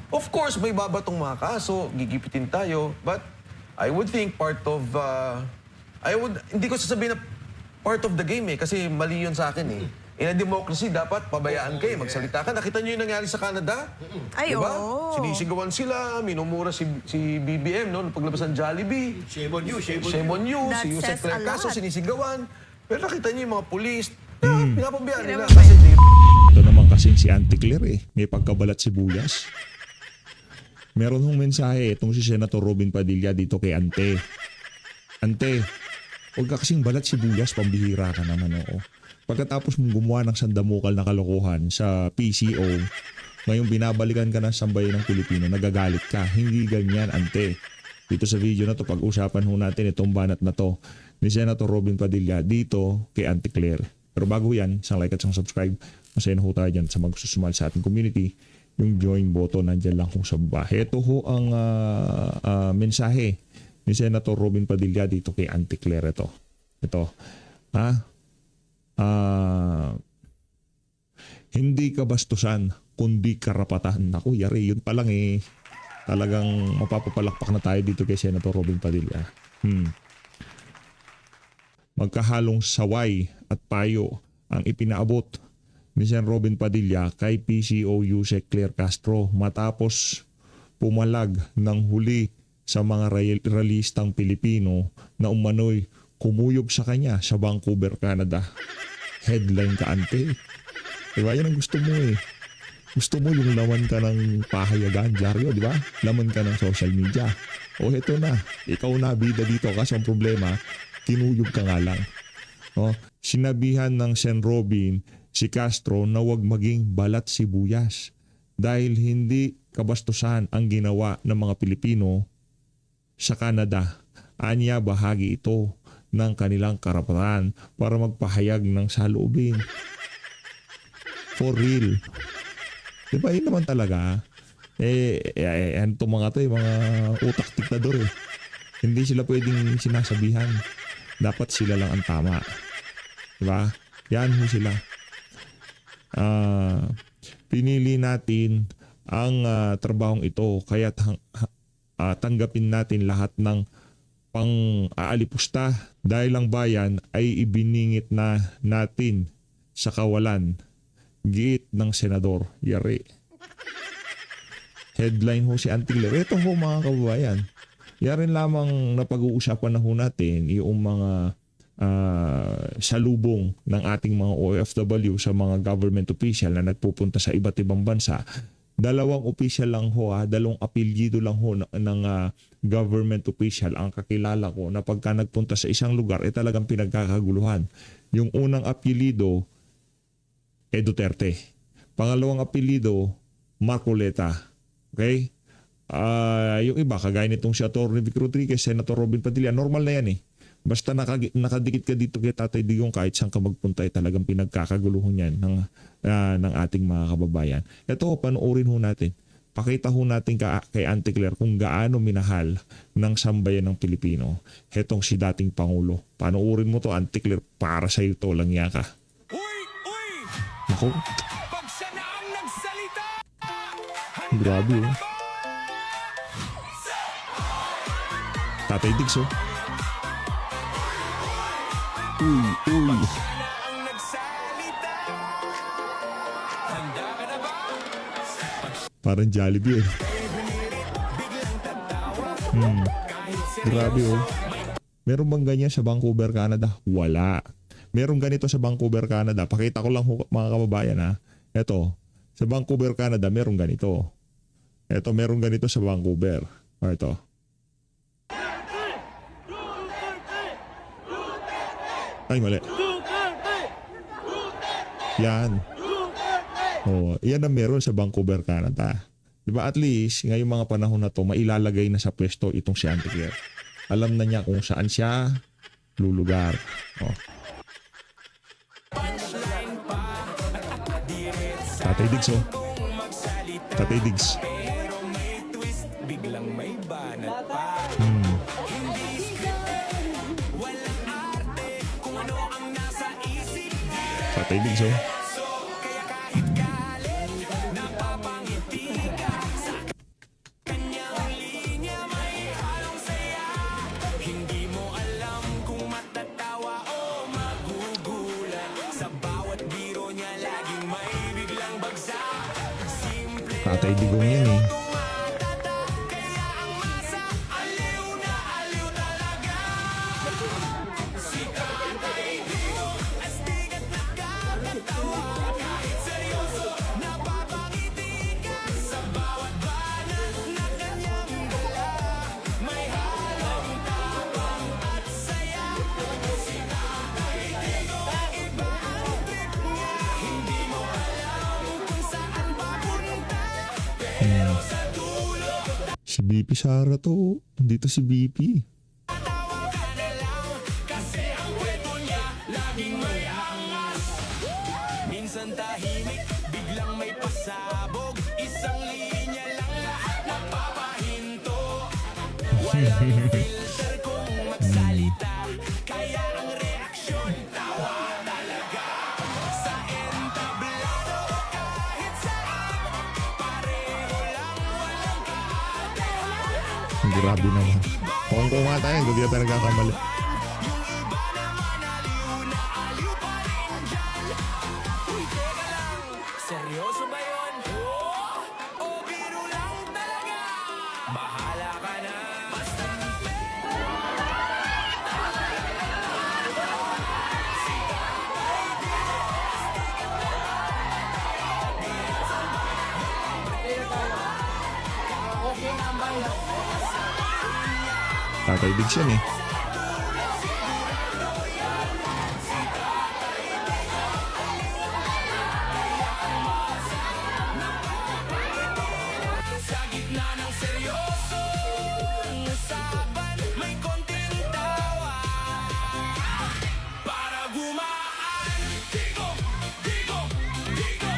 Of course, may babatong mga kaso, gigipitin tayo, but I would think part of, hindi ko sasabihin na part of the game kasi mali yun sa akin In a democracy, dapat pabayaan kayo, magsalita ka. Nakita niyo yung nangyari sa Canada? Ay, diba? oo. Sinisigawan sila, minumura si BBM, no? Paglabas ng Jollibee. Shame on you, shame on Shame on you. That Si Yusek says a Clercaso, lot. sinisigawan. Pero nakita niyo yung mga pulis, pinapabayaan nila. Pinapabayaan. Kasi Ito naman kasing si Auntie Claire may pagkabalat sibuyas. Meron hong mensahe itong si Senator Robin Padilla dito kay Ante. Ante, huwag ka kasing balat sibuyas, pambihira ka naman oo. Pagkatapos mong gumawa ng sandamukal na kalokohan sa PCO, ngayong binabalikan ka ng sambayan ng Pilipino, nagagalit ka. Hindi ganyan, Ante. Dito sa video na to, pag-usapan ho natin itong banat na to ni Senator Robin Padilla dito kay Auntie Claire. Pero bago yan, isang like at isang subscribe. Masaya na ho tayo dyan sa magsusumal sa ating community. Yung join button, nandyan lang kung sa baba. Ito ho ang mensahe ni Senator Robin Padilla dito kay Auntie Claire. Ito. Hindi kabastusan, kundi karapatan. Naku, yari, yun pa lang talagang mapapapalakpak na tayo dito kay Senator Robin Padilla. Magkahalong saway at payo ang ipinaabot ni Sen. Robin Padilla kay PCO Yusek Claire Castro matapos pumalag ng huli sa mga realistang Pilipino na umano'y kumuyob sa kanya sa Vancouver, Canada. Headline ka, Ante. Diba? Yan ang gusto mo Gusto mo yung laman ka ng pahayagan, dyaryo, di ba? Laman ka ng social media. O heto na, ikaw na bida dito kasi ang problema, kinuyog ka nga lang. Sinabihan ng Sen. Robin si Castro na huwag maging balat sibuyas dahil hindi kabastusan ang ginawa ng mga Pilipino sa Canada. Anya bahagi ito ng kanilang karapatan para magpahayag ng saloobin. For real. Diba yun naman talaga? Ano itong mga to mga utak diktador Hindi sila pwedeng sinasabihan. Dapat sila lang ang tama. Diba? Yan ho sila. Pinili natin ang trabahong ito kaya tanggapin natin lahat ng pang-aalipusta dahil ang bayan ay ibiningit na natin sa kawalan. Giit ng senador. Yari. Headline ho si Auntie Claire. Ito ho mga kababayan. Yarin lamang napag-uusapan na ho natin yung mga salubong ng ating mga OFW sa mga government official na nagpupunta sa iba't ibang bansa. Dalawang official lang ho, dalawang apelyido lang ho ng government official ang kakilala ko na pagka nagpunta sa isang lugar talagang pinagkakaguluhan. Yung unang apelyido Duterte. Pangalawang apelyido Marcoleta. Okay? Yung iba kagaya nitong si Atty. Vic Rodriguez, Senator Robin Padilla, normal na yan Basta nakadikit ka dito kay Tatay Digong kahit saan ka magpunta talagang pinagkakaguluhan yan ng ating mga kababayan. Ito, panoorin ho natin. Pakita ho natin kay Auntie Claire kung gaano minahal ng sambayan ng Pilipino. Hetong si dating Pangulo. Panoorin mo to, Auntie Claire, para sa iyo to lang yaka. Ako? Pag siya na ang nagsalita, Grabe Tatay Diggs Uy. siya na ang nagsalita. Handa ka na ba? Parang Jollibee Grabe Meron bang ganyan sa Vancouver, Canada? Wala. Meron ganito sa Vancouver, Canada. Pakita ko lang mga kababayan Ito, sa Vancouver, Canada, meron ganito. Ito, meron ganito sa Vancouver. Ito. Ay, mali. Yan. Yan ang meron sa Vancouver, Canada. Diba at least, ngayong mga panahon na to, mailalagay na sa pwesto itong si Auntie Claire. Alam na niya kung saan siya lulugar. Tatay Diggs Tatay Diggs. Biglang may banat pa. Tatay Diggs Tatay Digong yan eh. Si BP Sara to. Dito si BP. Minsan tahimik, biglang may pasabog. Isang linya lang lahat napapahinto. Walang filter kung magsalita. Kaya ang reaksyon, tawa talaga. Sa entablado o kahit saan, pareho lang walang kaate. Grabe naman. Kung kumata yan, hindi tayo nagkakamali. Seryoso ba yun? O biro lang talaga? Bahala ka na. Basta Tatay Diggs yan eh. sa gitna ng seryoso usapan, may konting tawa. Para gumaan, digo, digo, digo.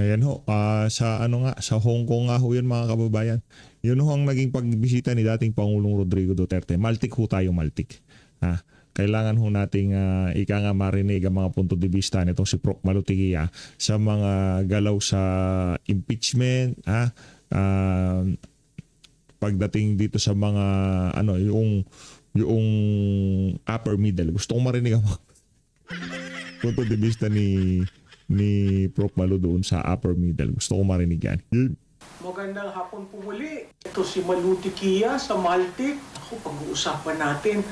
Ayan ho, sa ano nga, sa Hong Kong nga ho yun mga kababayan. Yun ho ang naging pagbisita ni dating Pangulong Rodrigo Duterte. Maltik ho tayo, maltik. Kailangan ho nating ika nga marinig ang mga punto de vista nitong si Prof. Malutigia sa mga galaw sa impeachment, pagdating dito sa mga ano yung upper middle. Gusto ko marinig ang mga punto de vista ni Prof. Malu doon sa upper middle. Gusto ko marinig yan. Magandang hapon po muli. Ito si Malutigia sa Maltik. Ako, pag-uusapan natin.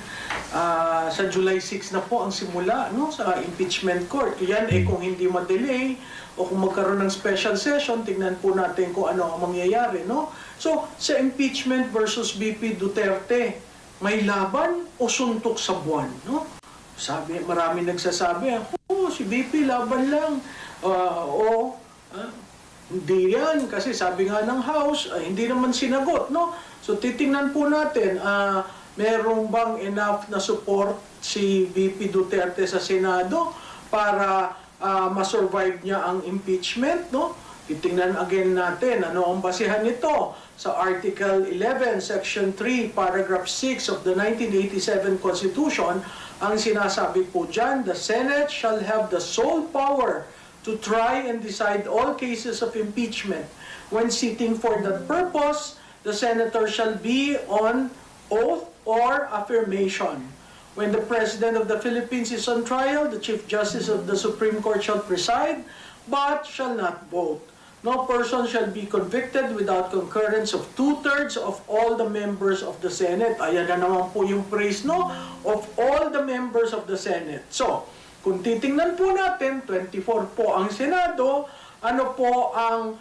Sa July 6 na po ang simula no, sa impeachment court. Yan kung hindi ma-delay o kung magkaroon ng special session, tingnan po natin kung ano ang mangyayari. No? So, sa impeachment versus BP Duterte, may laban o suntok sa buwan? No? Sabi, marami nagsasabi, si BP laban lang. Hindi yan, kasi sabi nga ng House, hindi naman sinagot, no? So titingnan po natin, merong bang enough na support si VP Duterte sa Senado para ma-survive niya ang impeachment, no? Titingnan again natin, ano ang basihan nito sa Article 11, Section 3, Paragraph 6 of the 1987 Constitution. Ang sinasabi po dyan, the Senate shall have the sole power to try and decide all cases of impeachment. When sitting for that purpose, the senator shall be on oath or affirmation. When the President of the Philippines is on trial, the Chief Justice of the Supreme Court shall preside, but shall not vote. No person shall be convicted without concurrence of 2/3 of all the members of the Senate. Ayan na naman po yung praise, no? Of all the members of the Senate. So, kung titingnan po natin, 24 po ang Senado, ano po ang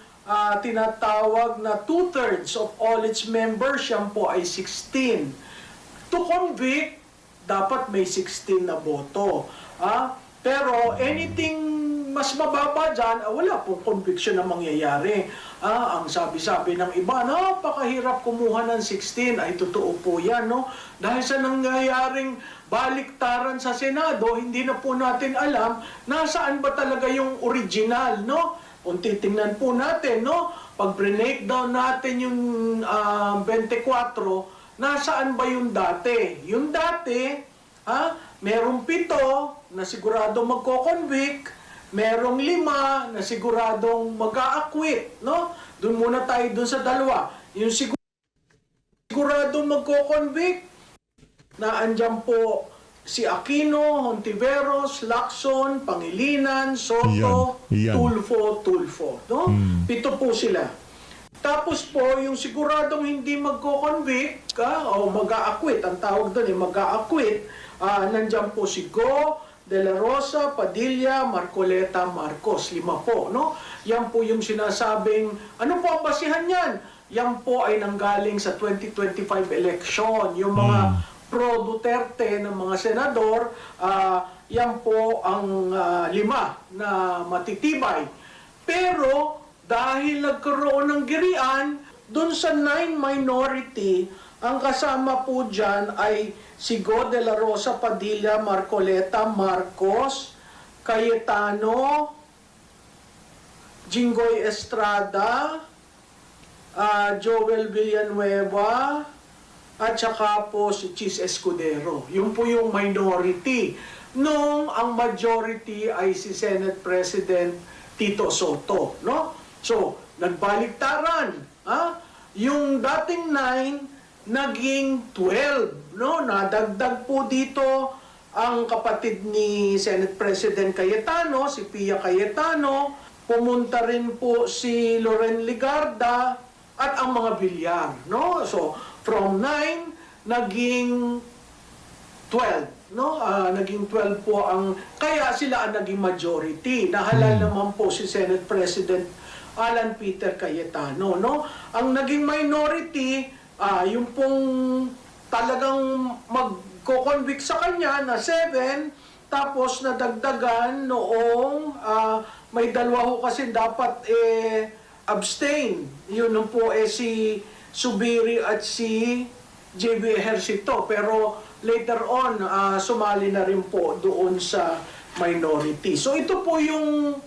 tinatawag na 2/3 of all its members, yan po ay 16. To convict, dapat may 16 na boto. Pero anything mas mababa dyan, wala pong conviction na mangyayari. Ang sabi-sabi ng iba, napakahirap kumuha ng 16. Ay, totoo po yan, no? Dahil sa nangyayaring baliktaran sa Senado, hindi na po natin alam nasaan ba talaga yung original, no? Kung titingnan po natin, no? Pag breakdown natin yung 24, nasaan ba yung dati? Yung dati, merong 7 na sigurado magko-convict, merong 5 na siguradong mag-a-acquit, no? Doon muna tayo doon sa 2. Yung siguradong magko-convict, na andyan po si Aquino, Hontiveros, Lacson, Pangilinan, Soto, Yan. Tulfo, no? 7 po sila. Tapos po, yung siguradong hindi magko-convict, o mag-a-acquit, ang tawag doon mag-a-acquit, nandyan po si Go, De La Rosa, Padilla, Marcoleta, Marcos, 5 po, no? Yan po yung sinasabing, ano po ang basihan yan? Yan po ay nanggaling sa 2025 election. Yung mga pro-Duterte ng mga senador, yan po ang 5 na matitibay. Pero dahil nagkaroon ng girian, dun sa 9 minority, ang kasama po dyan ay si Go De La Rosa, Padilla, Marcoleta, Marcos, Cayetano, Jinggoy Estrada, Joel Villanueva, at saka po si Chis Escudero. Yun po yung minority. Nung ang majority ay si Senate President Tito Soto, no? So, nagbaliktaran, yung dating 9 naging 12, no? Nadagdag po dito ang kapatid ni Senate President Cayetano, si Pia Cayetano, pumunta rin po si Loren Ligarda at ang mga Villar, no? So, from 9 naging 12, no? Naging 12 po ang kaya sila ang naging majority. Nahalal naman po si Senate President Alan Peter Cayetano, no? Ang naging minority, yung pong talagang magko-convict sa kanya na 7, tapos nadagdagan noong may 2 ho kasi dapat abstain. Yun po si Subiri at si JB Ejercito. Pero later on, sumali na rin po doon sa minority. So ito po yung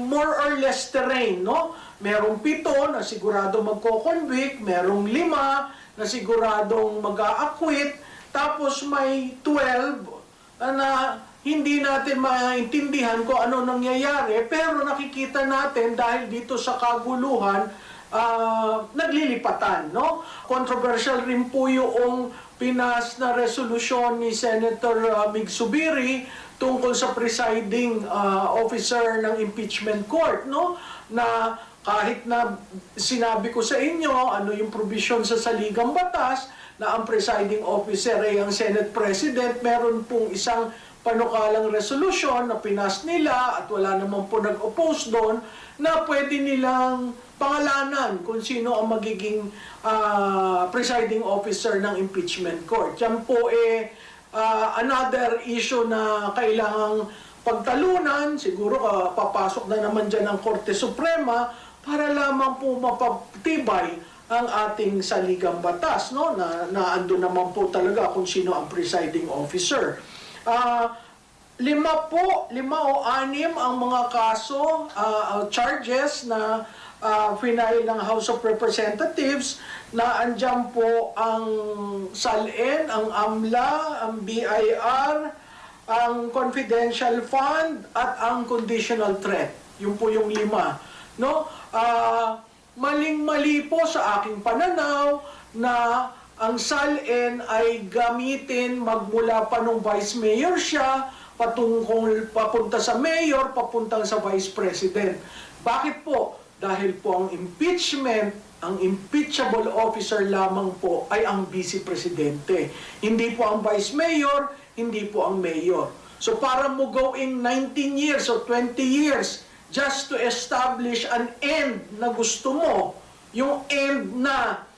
more or less terrain, no? Merong 7 na sigurado magko-convict, merong 5 na siguradong mag-a-acquit, tapos may 12 na hindi natin maintindihan kung ano nangyayari, pero nakikita natin dahil dito sa kaguluhan, naglilipatan, no? Controversial rin po yung pinas na resolusyon ni Senator Mig Subiri tungkol sa presiding officer ng impeachment court, no? Na kahit na sinabi ko sa inyo ano yung provision sa saligang batas na ang presiding officer ay ang Senate President, meron pong isang panukalang resolution na pinas nila at wala naman po nag-oppose doon na pwede nilang pangalanan kung sino ang magiging presiding officer ng impeachment court. Yan po another issue na kailangang pagtalunan. Siguro papasok na naman dyan ang Korte Suprema para lamang po mapatibay ang ating saligang batas, no? Na ando naman po talaga kung sino ang presiding officer. 5 o 6 ang mga kaso, charges na final ng House of Representatives na andyan po ang SALN, ang AMLA, ang BIR, ang confidential fund at ang conditional threat. Yun po yung 5, no? Maling-mali po sa aking pananaw na ang SALN ay gamitin magmula pa nung Vice Mayor siya, papunta sa Mayor, papuntang sa Vice President. Bakit po? Dahil po ang impeachment, ang impeachable officer lamang po ay ang Vice Presidente. Hindi po ang Vice Mayor, hindi po ang Mayor. So para mo going 19 years or 20 years just to establish an end na gusto mo, yung end na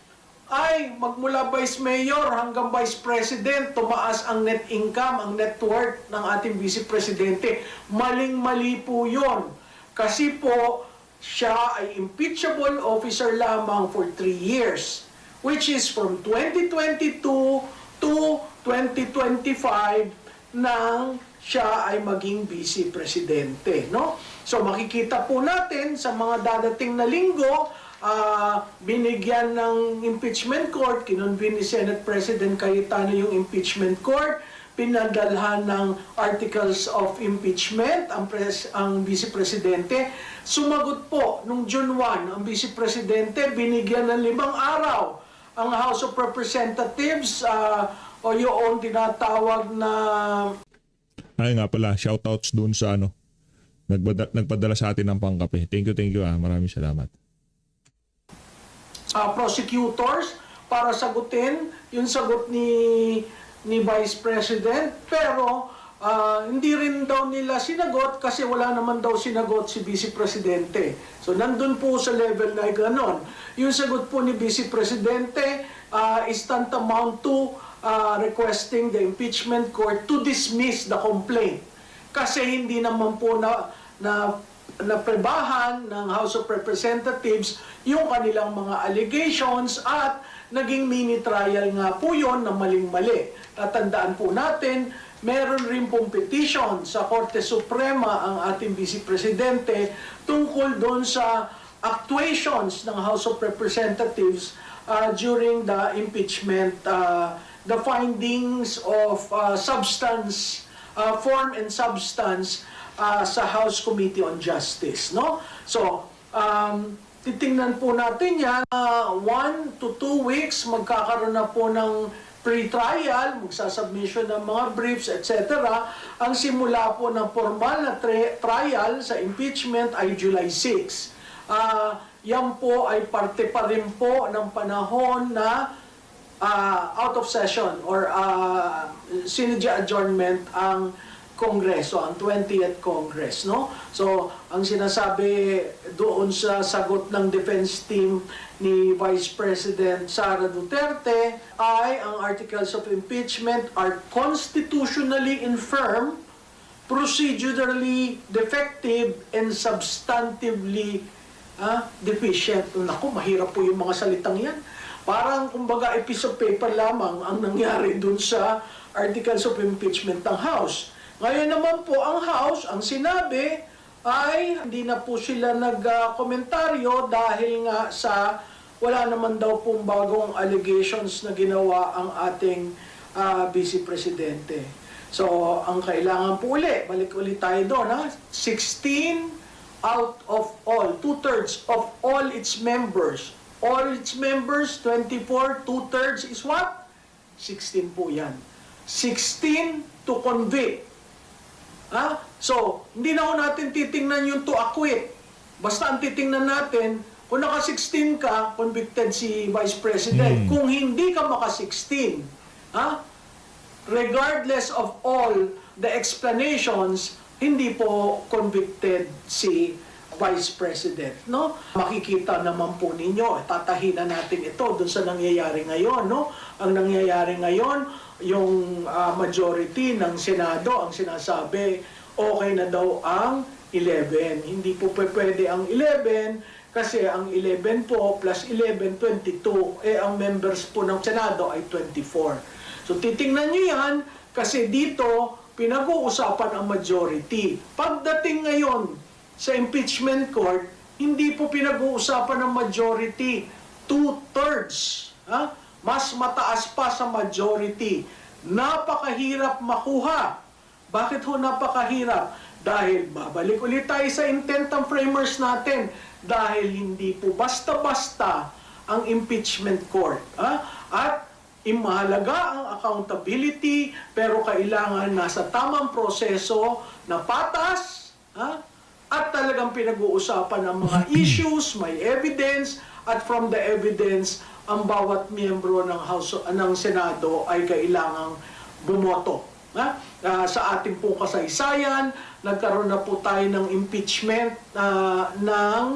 ay magmula Vice Mayor hanggang Vice President, tumaas ang net income, ang net worth ng ating Vice Presidente. Maling-mali po yun. Kasi po, siya ay impeachable officer lamang for 3 years, which is from 2022 to 2025 nang siya ay maging Vice Presidente, no? So makikita po natin sa mga dadating na linggo, binigyan ng impeachment court, kinonvene ni Senate President Cayetano yung impeachment court, pinadalhan ng articles of impeachment ang Vice Presidente. Sumagot po nung June 1 ang Vice Presidente, binigyan ng 5 araw ang House of Representatives o yung tinatawag na Ay nga pala, shoutouts dun sa nagpadala sa atin ng pangkape. Thank you Maraming salamat. prosecutors para sagutin yung sagot ni Vice President, pero hindi rin daw nila sinagot kasi wala naman daw sinagot si Vice Presidente. So nandun po sa level na ganon. Yung sagot po ni Vice Presidente is tantamount to requesting the impeachment court to dismiss the complaint. Kasi hindi naman po naprebahan ng House of Representatives yung kanilang mga allegations at naging mini trial nga po yun na maling-mali. Tatandaan po natin, meron rin pong petition sa Korte Suprema ang ating Vice Presidente tungkol doon sa actuations ng House of Representatives during the impeachment, the findings of substance, form and substance sa House Committee on Justice, no? So, titingnan po natin yan, 1 to 2 weeks, magkakaroon na po ng pre-trial, magsasubmission ng mga briefs, etc. Ang simula po ng formal na trial sa impeachment ay July 6. Yan po ay parte pa rin po ng panahon na out of session or sinadya adjournment ang Kongreso, ang 20th Congress, no? So, ang sinasabi doon sa sagot ng defense team ni Vice President Sara Duterte ay ang articles of impeachment are constitutionally infirm, procedurally defective, and substantively deficient. Naku, mahirap po yung mga salitang yan. Parang, kumbaga, piece of paper lamang ang nangyari dun sa articles of impeachment ng House. Ngayon naman po ang House, ang sinabi ay hindi na po sila nag-komentaryo dahil nga sa wala naman daw pong bagong allegations na ginawa ang ating Vice Presidente. So, ang kailangan po balik ulit tayo doon, 16 out of all, 2/3 of all its members. All its members, 24, 2/3 is what? 16 po yan. 16 to convict. So, hindi na ho natin titingnan yung to acquit. Basta ang titingnan natin, kung naka-16 ka, convicted si Vice President. Kung hindi ka maka-16, regardless of all the explanations, hindi po convicted si Vice President, no? Makikita naman po ninyo, tatahinan natin ito dun sa nangyayari ngayon, no? Ang nangyayari ngayon, yung majority ng Senado ang sinasabi, okay na daw ang 11. Hindi po pwede ang 11 kasi ang 11 po plus 11, 22. Ang members po ng Senado ay 24. So titingnan nyo yan kasi dito pinag-uusapan ang majority. Pagdating ngayon sa impeachment court, hindi po pinag-uusapan ng majority. 2/3. Mas mataas pa sa majority. Napakahirap makuha. Bakit ho napakahirap? Dahil babalik ulit tayo sa intent ng framers natin. Dahil hindi po basta-basta ang impeachment court. At imahalaga ang accountability, pero kailangan nasa tamang proseso na patas, at talagang pinag-uusapan ang mga issues, may evidence, at from the evidence, ang bawat miyembro ng ng Senado ay kailangang bumoto. Sa ating pong kasaysayan, nagkaroon na po tayo ng impeachment ng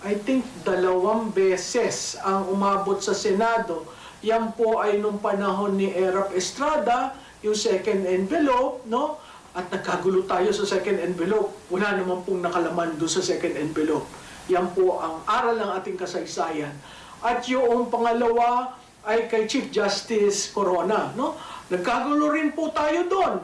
I think 2 beses ang umabot sa Senado. Yan po ay nung panahon ni Erap Estrada, yung second envelope, no? At nagkagulo tayo sa second envelope. Wala naman pong nakalaman doon sa second envelope. Yan po ang aral ng ating kasaysayan. At yung pangalawa ay kay Chief Justice Corona, no? Nagkagulo rin po tayo doon,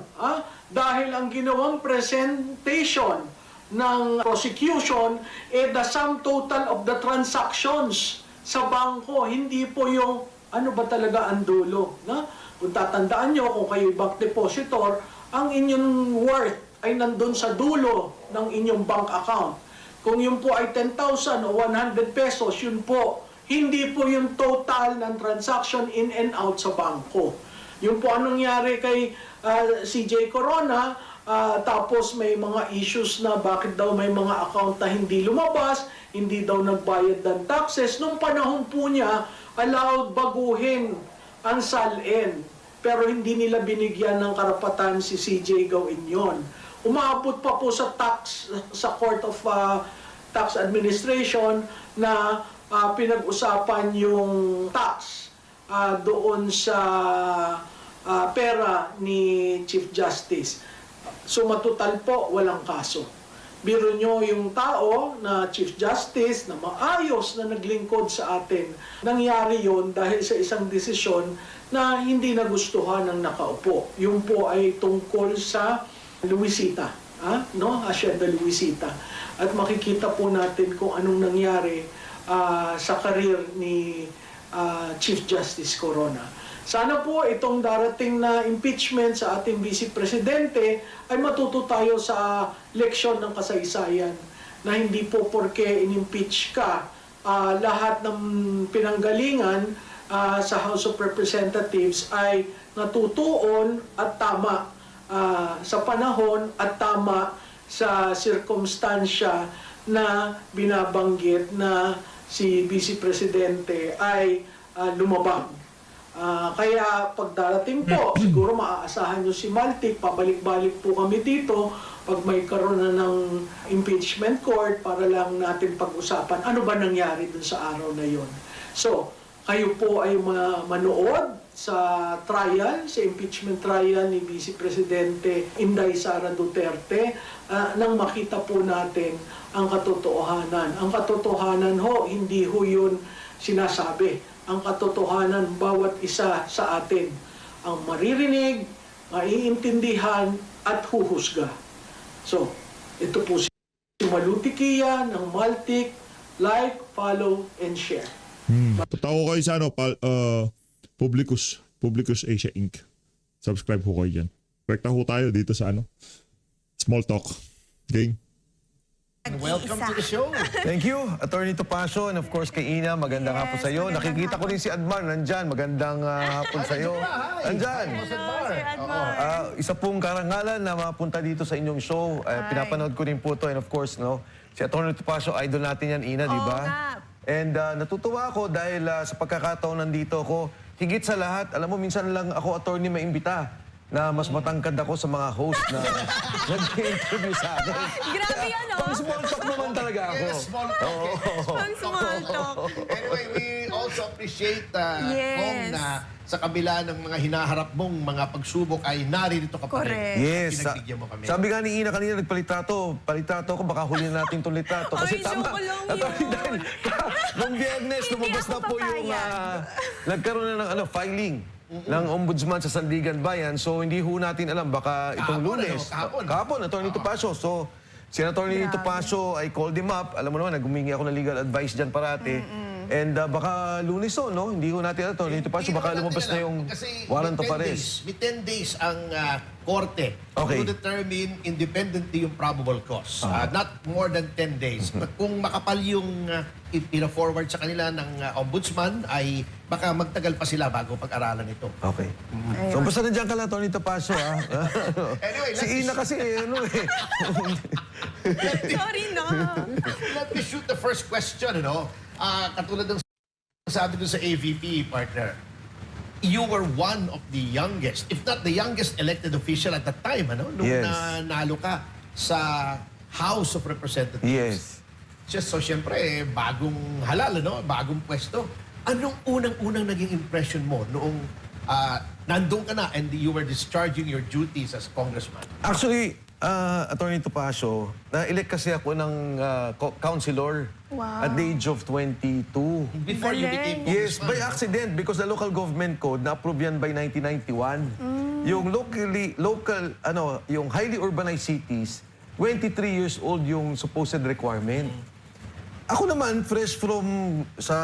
dahil ang ginawang presentation ng prosecution the sum total of the transactions sa bangko, hindi po yung ano ba talaga ang dulo, no? Kung tatandaan nyo, kung kayo bank depositor, ang inyong worth ay nandun sa dulo ng inyong bank account. Kung yun po ay 10,000 o 100 pesos, yun po, hindi po yung total ng transaction in and out sa bangko. Yung po anong nangyari kay CJ Corona, tapos may mga issues na bakit daw may mga account na hindi lumabas, hindi daw nagbayad ng taxes. Nung panahon po niya, allowed baguhin ang SALN. Pero hindi nila binigyan ng karapatan si CJ gawin yon. Umabot pa po sa Court of Tax Administration na pinag-usapan yung tax doon sa pera ni Chief Justice. So matutal po, walang kaso. Biro nyo yung tao na Chief Justice na maayos na naglingkod sa atin. Nangyari yon dahil sa isang desisyon na hindi nagustuhan ng nakaupo. Yung po ay tungkol sa Luisita, Hacienda Luisita. At makikita po natin kung anong nangyari sa karir ni Chief Justice Corona. Sana po itong darating na impeachment sa ating Vice Presidente ay matuto tayo sa leksyon ng kasaysayan na hindi po porke in-impeach ka lahat ng pinanggalingan sa House of Representatives ay natutuon at tama sa panahon at tama sa sirkumstansya na binabanggit na si Vice Presidente ay lumabag. Kaya pagdarating po, siguro maaasahan nyo si Maltik, pabalik-balik po kami dito pag may karoon na ng impeachment court para lang natin pag-usapan ano ba nangyari dun sa araw na yon. So, kayo po ay manood sa trial, sa impeachment trial ni Vice Presidente Inday Sara Duterte nang makita po natin ang katotohanan. Ang katotohanan ho, hindi ho yun sinasabi. Ang katotohanan, bawat isa sa atin ang maririnig, maiintindihan at huhusga. So, ito po si Malutikia ng Maltik. Like, follow, and share. Totoo kayo sa Publicus Asia Inc. Subscribe ho kayo dyan. Rekta ho tayo dito sa Small Talk. Gang. Welcome to the show. Thank you, Attorney Topacio, and of course kay Ina, magandang hapon sa iyo. magandang Nakikita ko rin si Admar, nandyan, magandang hapon sa iyo. Nandyan. Isa pong karangalan na mapunta dito sa inyong show. Pinapanood ko rin po to, and of course, si Attorney Topacio, idol natin yan, Ina, di ba? And natutuwa ako dahil sa pagkakataon nandito ako, higit sa lahat, alam mo, minsan lang ako, attorney, maimbita na mas matangkad ako sa mga host na nag-interview sa akin. Grabe yan, Pang small talk naman talaga ako. Yes, small talk. Pang small talk. Anyway, we also appreciate Yes. Kong na sa kabila ng mga hinaharap mong mga pagsubok ay naririto ka pa rin. Correct. Yes. Pinagbigyan mo kami. Sabi nga ni Ina kanina, palitrato ako, baka huli na natin itong litrato. Kasi Ay, tama. joke lang Attorney, yun. dahil nung Biyernes, Hindi lumabas ako na po yung papayag. nagkaroon na ng filing ng ombudsman sa Sandigan Bayan. So hindi ho natin alam, baka itong Kahapon, Lunes. kahapon. Kahapon, Attorney Topacio. So, si Attorney Grabe. Topacio, I called him up. Alam mo naman, naghumingi ako ng legal advice dyan parati. And baka Lunes no? Hindi ho natin Attorney Topacio, baka lumabas na yung warrant of arrest. May 10 days ang korte Okay. to determine independently yung probable cause. Not more than 10 days. Kung makapal yung ina-forward sa kanila ng ombudsman, ay baka magtagal pa sila bago pag-aralan ito. Okay. So, basta nandiyan ka lang, Attorney Topacio, ha? Anyway, Si Ina kasi, Sorry na. Let me shoot the first question, katulad ng sabi dun sa AVP, partner, you were one of the youngest, if not the youngest elected official at that time, nung Yes. nanalo ka sa House of Representatives. Yes. So, syempre, bagong halal, bagong pwesto. Anong unang-unang naging impression mo noong nandun ka na and you were discharging your duties as congressman? Actually, Attorney Topacio, na-elect kasi ako ng councilor Wow. at the age of 22. Before you became Yes, congressman. by accident because the local government code na-approve yan by 1991. Yung yung highly urbanized cities, 23 years old yung supposed requirement. Ako naman, fresh from sa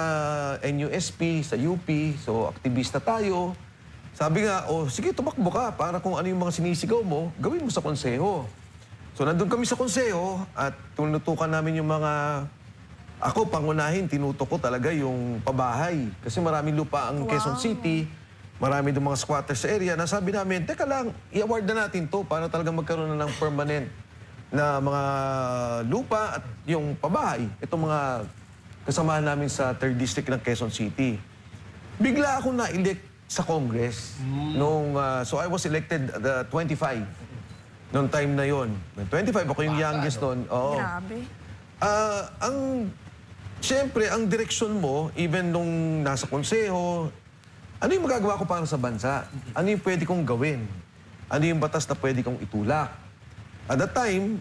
NUSP, sa UP, so aktivista tayo. Sabi nga, sige, tumakbo ka para kung ano yung mga sinisigaw mo, gawin mo sa konseho. So nandun kami sa konseho at tinutukan namin yung mga Ako, pangunahin, tinutok ko talaga yung pabahay. Kasi maraming lupa ang Quezon City, marami doon mga squatters sa area. Nasabi namin, teka lang, i-award na natin to para talaga magkaroon na ng permanent na mga lupa at yung pabahay. Itong mga kasamahan namin sa 3rd District ng Quezon City. Bigla ako na-elect sa Congress. So I was elected at 25. Noong time na yon. 25, ako yung youngest noon. Oo. Grabe. Siyempre, ang direksyon mo, even nung nasa konseho, ano yung magagawa ko para sa bansa? Ano yung pwede kong gawin? Ano yung batas na pwede kong itulak? At that time,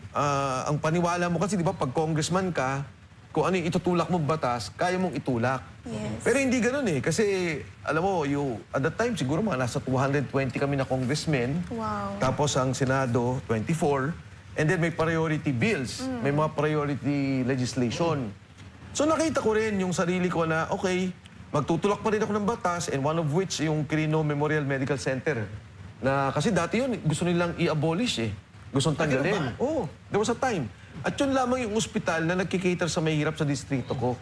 ang paniwala mo kasi, di ba, pag congressman ka, kung ano yung itutulak mo batas, kaya mong itulak. Yes. Pero hindi ganun eh. Kasi, alam mo, at that time, siguro mga nasa 220 kami na congressmen. Wow. Tapos ang Senado, 24. And then may priority bills. May mga priority legislation. So nakita ko rin yung sarili ko na, okay, magtutulak pa rin ako ng batas, and one of which yung Quirino Memorial Medical Center. Na kasi dati yun, gusto nilang i-abolish eh. Gustong tanggalin. Oo, there was a time. At yun lamang yung ospital na nagkikater sa mahirap sa distrito ko.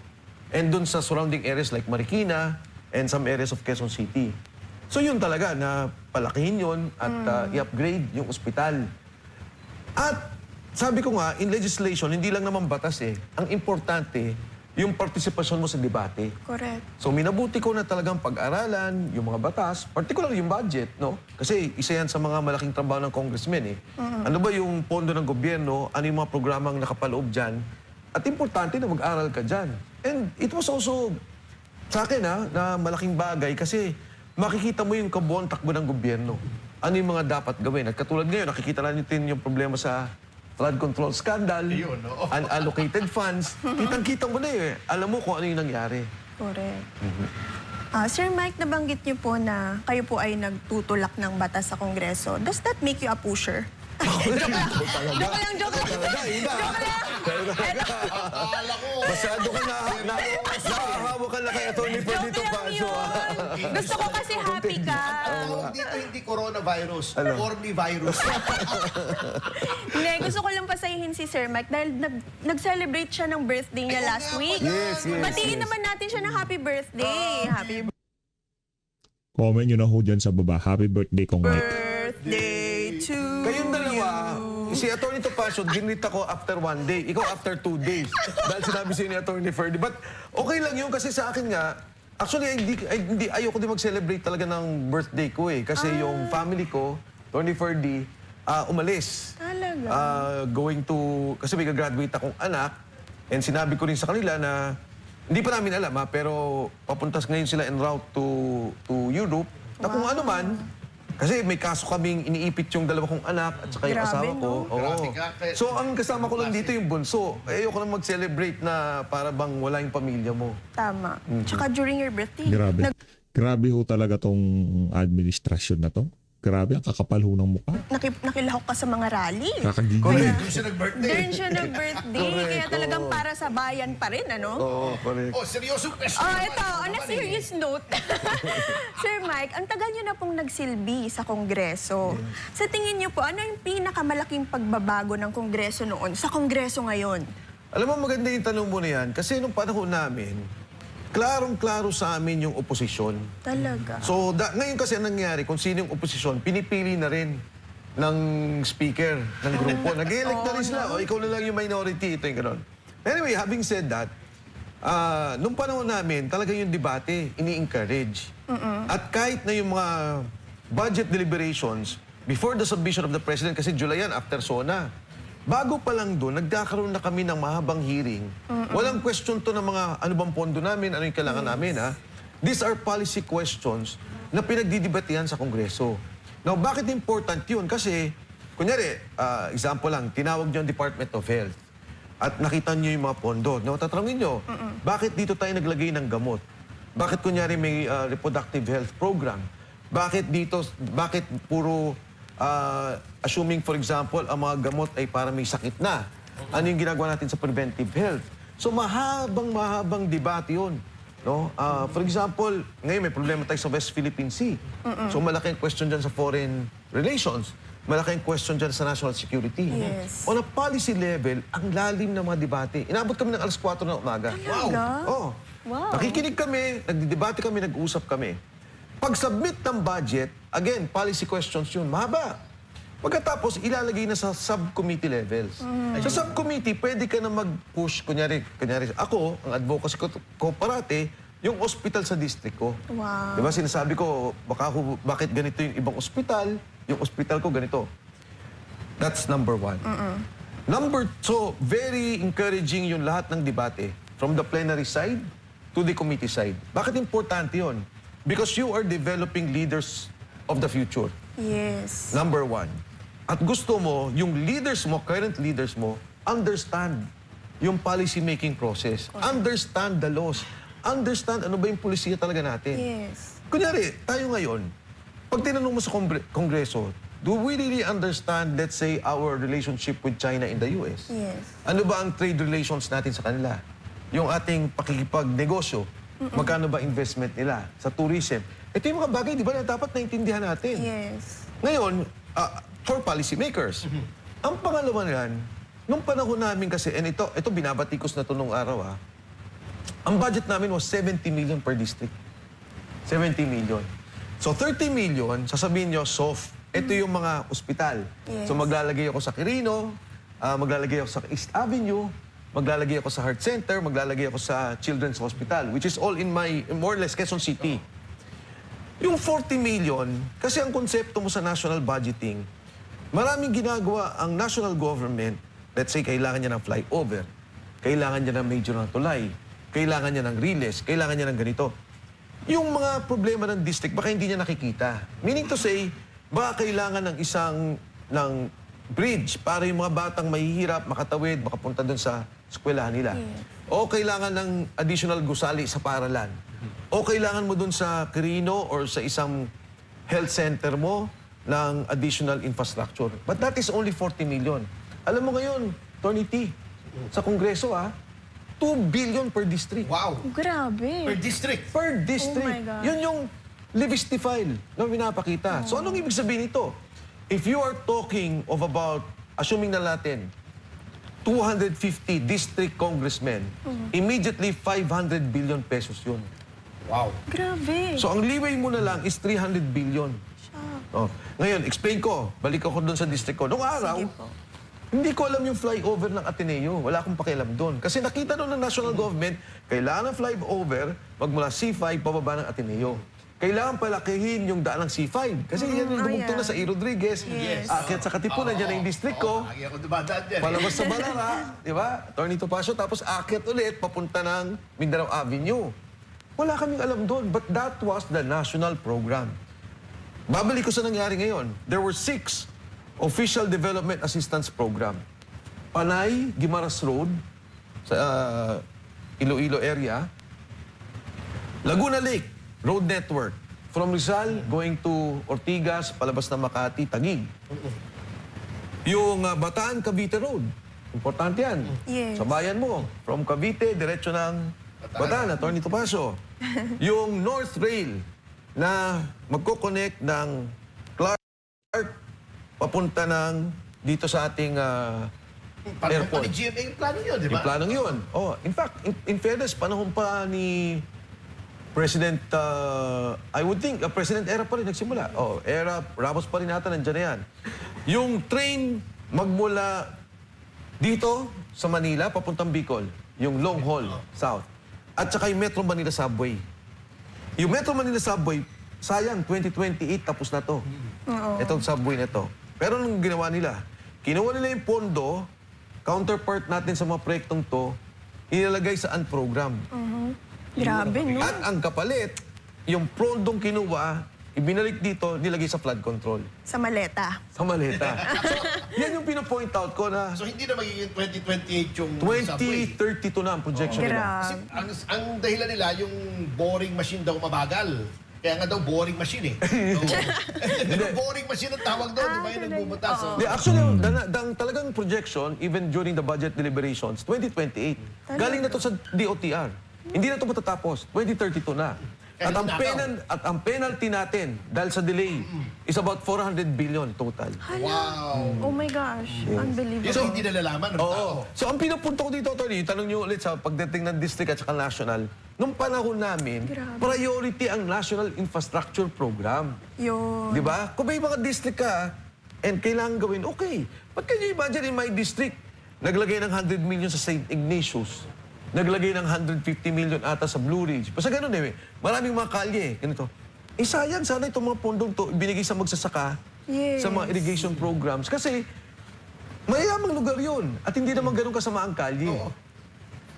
And dun sa surrounding areas like Marikina and some areas of Quezon City. So yun talaga, na palakihin yun at i-upgrade yung ospital. At sabi ko nga, in legislation, hindi lang naman batas eh. Ang importante, yung partisipasyon mo sa debate. Correct. So minabuti ko na talagang pag-aralan, yung mga batas, particular yung budget, no? Kasi isa yan sa mga malaking trabaho ng congressman eh. Ano ba yung pondo ng gobyerno, ano yung mga programang nakapaloob dyan, at importante na mag-aral ka dyan. And it was also, sa akin na malaking bagay kasi makikita mo yung kabuuan takbo ng gobyerno. Ano yung mga dapat gawin. At katulad ngayon, nakikita natin yung problema sa flood control scandal, Ayun, no? unallocated funds. Kitang-kita mo na eh. Alam mo kung ano yung nangyari. Correct. Sir Mike, nabanggit niyo po na kayo po ay nagtutulak ng batas sa Kongreso. Does that make you a pusher? Joke lang. Akala ko. Masyado ka nakahawa ka na kay Atty. Perdito Joke lang Paso. yun. Gusto ko kasi happy ka. Ang tawag dito hindi coronavirus, cornivirus. Hindi, gusto ko lang pasahin si Sir Mike dahil nag-celebrate siya ng birthday niya last week. Yes. Batiin naman natin siya ng happy birthday. Happy Comment nyo na ho dyan sa baba. Happy birthday, Kong Mike. birthday to Kayong dalawa, si Atty. Topacio, ginit ako after 1 day. Ikaw after 2 days. Dahil sinabi sa'yo ni Atty. Ferdy. But okay lang yun kasi sa akin nga, actually, ayoko din mag-celebrate talaga ng birthday ko eh. Kasi yung family ko, Atty. Ferdy, umalis. Talaga? Going to, kasi may gagraduate akong anak. And sinabi ko rin sa kanila na, hindi pa namin alam pero papuntas ngayon sila en route to Europe. Na kung ano man, kasi may kaso kaming iniipit yung dalawa kong anak at saka yung Grabe, asawa ko. no? Oo. Grabe ka. So ang kasama ko lang dito yung bunso. Ayoko lang mag-celebrate na para bang wala yung pamilya mo. Tama. Tsaka during your birthday, Grabe. Grabe ho talaga tong administrasyon na to. Grabe, ang kakapal ho ng mukha. nakilahok ka sa mga rally. Kakagigil. Doon siya nag-birthday. Doon siya nag-birthday. Correct, Kaya talagang oo. para sa bayan pa rin, ano? Oo, correct. Oh, seryosong question. Ito, on a serious note. Sir Mike, ang tagal niyo na pong nagsilbi sa Kongreso. Sa tingin niyo po, ano yung pinakamalaking pagbabago ng Kongreso noon sa Kongreso ngayon? Alam mo, maganda yung tanong mo na yan. Kasi nung panahon namin, klarong-klaro sa amin yung oposisyon. Talaga? So, ngayon kasi ang nangyari, kung sino yung oposisyon, pinipili na rin ng speaker ng grupo. Nag-elect na rin sila. O, ikaw na lang yung minority. Ito yung gano'n. Anyway, having said that, nung panahon namin, talaga yung debate, ini-encourage. At kahit na yung mga budget deliberations, before the submission of the President, kasi July yan, after SONA, bago pa lang doon, nagkakaroon na kami ng mahabang hearing. Walang question to ng mga ano bang pondo namin, ano yung kailangan namin, ha? These are policy questions na pinagdidebatehan sa Kongreso. Now, bakit important yun? Kasi, kunyari, example lang, tinawag niyo ang Department of Health at nakita niyo yung mga pondo. Now, tatanungin niyo, bakit dito tayo naglagay ng gamot? Bakit kunyari may reproductive health program? Bakit bakit puro assuming, for example, ang mga gamot ay para may sakit na. Ano yung ginagawa natin sa preventive health? So, mahabang debate yun. No? For example, ngayon may problema tayo sa West Philippine Sea. So, malaking question dyan sa foreign relations. malaking question dyan sa national security. Yes. On a policy level, ang lalim ng mga debate. Inabot kami ng alas 4 ng umaga. Talaga? Oh. Wow. Nakikinig kami, nagdidebate kami, nag-usap kami. Pag-submit ng budget, again, policy questions yun, mahaba. Pagkatapos, ilalagay na sa subcommittee levels. Sa subcommittee, pwede ka na mag-push. Kunyari, ako, ang advocacy ko parate, yung hospital sa district ko. Wow. Diba, sinasabi ko, bakit ganito yung ibang hospital, yung hospital ko ganito. That's number one. So, very encouraging yung lahat ng debate, from the plenary side to the committee side. Bakit importante yun? Because you are developing leaders of the future. Yes. Number one. At gusto mo, yung leaders mo, current leaders mo, understand yung policy-making process. Understand the laws. Understand ano ba yung polisiya talaga natin. Yes. Kunyari, tayo ngayon, pag tinanong mo sa Kongreso, do we really understand, let's say, our relationship with China in the US? Yes. Ano ba ang trade relations natin sa kanila? Yung ating pakikipagnegosyo, magkano ba investment nila sa tourism? Ito yung mga bagay, di ba, na dapat naintindihan natin. Yes. Ngayon, for policymakers, ang pangalawa niyan, nung panahon namin kasi, and ito binabatikos na ito nung araw, ang budget namin was 70 million per district. 70 million. So 30 million, sasabihin nyo, soft. Ito yung mga ospital. Yes. So maglalagay ako sa Quirino, maglalagay ako sa East Avenue, maglalagay ako sa Heart Center, maglalagay ako sa Children's Hospital, which is all in my, more or less, Quezon City. Yung 40 million, kasi ang konsepto mo sa national budgeting, maraming ginagawa ang national government. Let's say, kailangan niya ng flyover, kailangan niya ng major na tulay, kailangan niya ng riles, kailangan niya ng ganito. Yung mga problema ng district, baka hindi niya nakikita. Meaning to say, baka kailangan ng isang bridge para yung mga batang mahihirap, makatawid, makapunta dun sa eskwelahan nila. O kailangan ng additional gusali sa paaralan. O kailangan mo dun sa Quirino or sa isang health center mo ng additional infrastructure. But that is only 40 million. Alam mo ngayon, Tony T, sa Kongreso 2 billion per district. Wow. Grabe. Per district. Per district. Oh my God. Yun yung Livesty file na pinapakita. So anong ibig sabihin nito? If you are talking of about, assuming na natin, 250 district congressmen, immediately 500 billion pesos yun. Wow. Grabe. So ang leeway mo na lang is 300 billion. Oh. Ngayon, explain ko. Balik ako doon sa district ko. Noong araw, Sige po. hindi ko alam yung flyover ng Ateneo. Wala akong pakialam doon. Kasi nakita doon ng national government, kailangan ng flyover magmula C5 pababa ng Ateneo. Kailangan palakihin yung daan ng C5. Kasi yan yung dumugtong na sa E. Rodriguez. Yes. Aakyat sa Katipunan, dyan na yung district ko. Lagi ako dumadaan dyan. Palabas sa Balara, di ba? Attorney Topacio, tapos aakyat ulit, papunta ng Mindanao Avenue. Wala kaming alam doon, but that was the national program. Babalik ko sa nangyari ngayon. There were 6 official development assistance program. Panay, Guimaras Road, sa Iloilo area. Laguna Lake, road network. From Rizal, going to Ortigas, palabas ng Makati, Taguig. Yung Bataan, Cavite Road. Importante yan. Yes. Sa bayan mo. From Cavite, diretso ng Bataan, Attorney Topacio. Yung North Rail na magkoconnect ng Clark papunta ng dito sa ating airport. Pati GMA yung plano yun, di ba? Yung planong yun. Oh, in fact, in fairness, panahon pa ni President, I would think, President Era pa rin nagsimula. Oh, Era, Ramos pa rin nata, nandiyan na yan. Yung train magmula dito sa Manila, papuntang Bicol, yung long haul, south. At saka yung Metro Manila Subway. Yung Metro Manila Subway, sayang, 2028 tapos na to. Itong subway na to. Pero anong ginawa nila? Kinuha nila yung pondo, counterpart natin sa mga proyektong to, ilalagay sa program. Grabe, no? At ang kapalit, yung pondong kinuha, ibinalik dito, nilagay sa flood control. Sa maleta. Sa maleta. Yan yung pinapoint out ko na So hindi na magiging 2028 yung subway. 2032 na ang projection nila. Kasi Grabe. ang dahilan nila, yung boring machine daw mabagal. Kaya nga daw boring machine eh. Yung boring machine ang tawag doon, di ba? Yung nagbubutas. So, Actually, talagang projection, even during the budget deliberations, 2028. Galing na to sa DOTR. Hindi na to matatapos. 2032 na. At ang penalty natin dahil sa delay is about 400 billion total. Hala. Wow. Oh my gosh. Unbelievable. Yun ang hindi nalalaman ng tao. Oo. So ang pinupunto ko dito, Tony, tanong nyo ulit sa pagdating ng district at saka national, nung panahon namin, Grabe. priority ang National Infrastructure Program. Yun. Di ba? Kung may mga district ka and kailangan gawin, okay. But can you imagine in my district, naglagay ng 100 million sa St. Ignatius, naglagay ng 150 million ata sa Blue Ridge. Basta ganun eh. Maraming mga kalye, ganito. Eh sayang, sana itong mga pondong to binigay sa magsasaka, Yes. sa mga irrigation programs. Kasi mayamang lugar yun. At hindi naman ganun kasama ang kalye.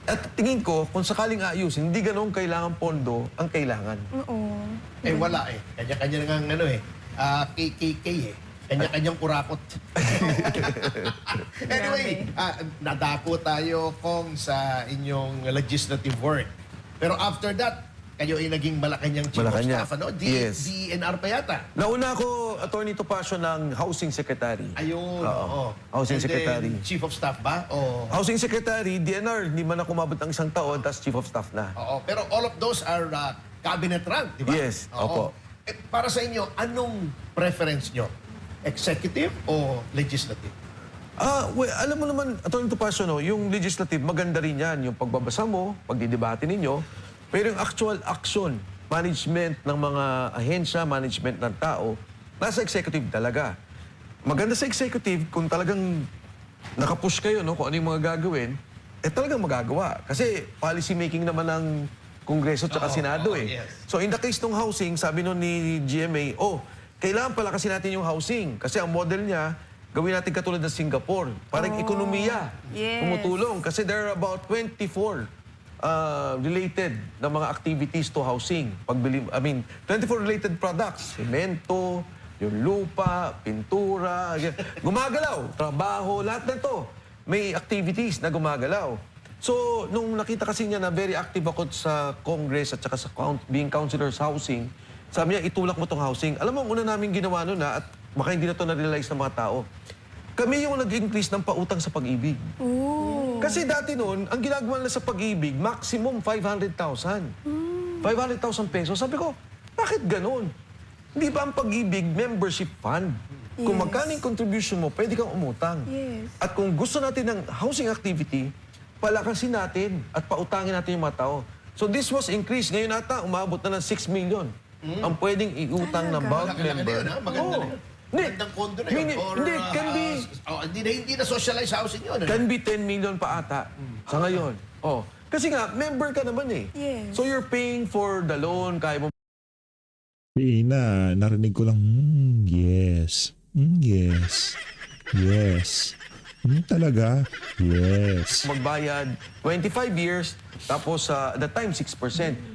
At tingin ko, kung sakaling ayusin, hindi ganun kailangan pondo ang kailangan. Oo. Eh wala eh. Kanya-kanya nga ano eh. KKK eh. Kanya-kanyang kurakot. Anyway, nadako tayo kung sa inyong legislative work. Pero after that, kayo ay naging Malacanang Chief Malacanang. of Staff, ano? Yes. DNR pa yata. Nauna ako, Attorney Topacio, ng Housing Secretary. Ayun, Oo. oo. Housing And then, Secretary. Chief of Staff ba? O... Housing Secretary, DNR, hindi man ako umabot ng isang taon, tapos Chief of Staff na. Oo, pero all of those are cabinet rank, di ba? Yes, Oo. opo. Eh, para sa inyo, anong preference nyo? Executive o legislative? Well, alam mo naman, Attorney Topacio, no, yung legislative, maganda rin yan. Yung pagbabasa mo, pagdidebate ninyo. Pero yung actual action, management ng mga ahensya, management ng tao, nasa executive talaga. Maganda sa executive kung talagang nakapush kayo, no, kung ano yung mga gagawin, eh talagang magagawa. Kasi policy making naman ng Kongreso at Senado eh. yes. So in the case ng housing, sabi nun ni GMA, kailangan pala kasi natin yung housing. Kasi ang model niya, gawin natin katulad ng Singapore. Parang ekonomiya. Yes. Tumutulong. Kasi there are about 24 related na mga activities to housing. 24 related products. Semento, yung lupa, pintura, gumagalaw, trabaho, lahat na to. May activities na gumagalaw. So, nung nakita kasi niya na very active ako sa Congress at saka sa being councilor sa housing, sabi niya, itulak mo tong housing. Alam mo, ang una namin ginawa nun at baka hindi na to na-realize ng mga tao. Kami yung nag-increase ng pautang sa pag-ibig. Ooh. Kasi dati noon, ang ginagawa nila sa pag-ibig, maximum 500,000. 500,000 pesos. Sabi ko, bakit ganun? Hindi ba ang pag-ibig membership fund? Kung Yes. magkano yung contribution mo, pwede kang umutang. Yes. At kung gusto natin ng housing activity, palakasin natin at pautangin natin yung mga tao. So this was increased. Ngayon ata, umabot na ng 6 million. Ang pwedeng iutang ng Talaga? bulk Malaki-laki na member. yun, ha? Maganda na yun. Hindi. Magandang kondo na yun. Hindi, can be... Hindi na socialized housing yun. ano? Can be 10 million pa ata sa ngayon. Kasi nga, member ka naman eh. Yes. So you're paying for the loan, kaya mo Ina, narinig ko lang, yes. Yes. Yes. Talaga? Yes. magbayad 25 years, tapos at that time 6%.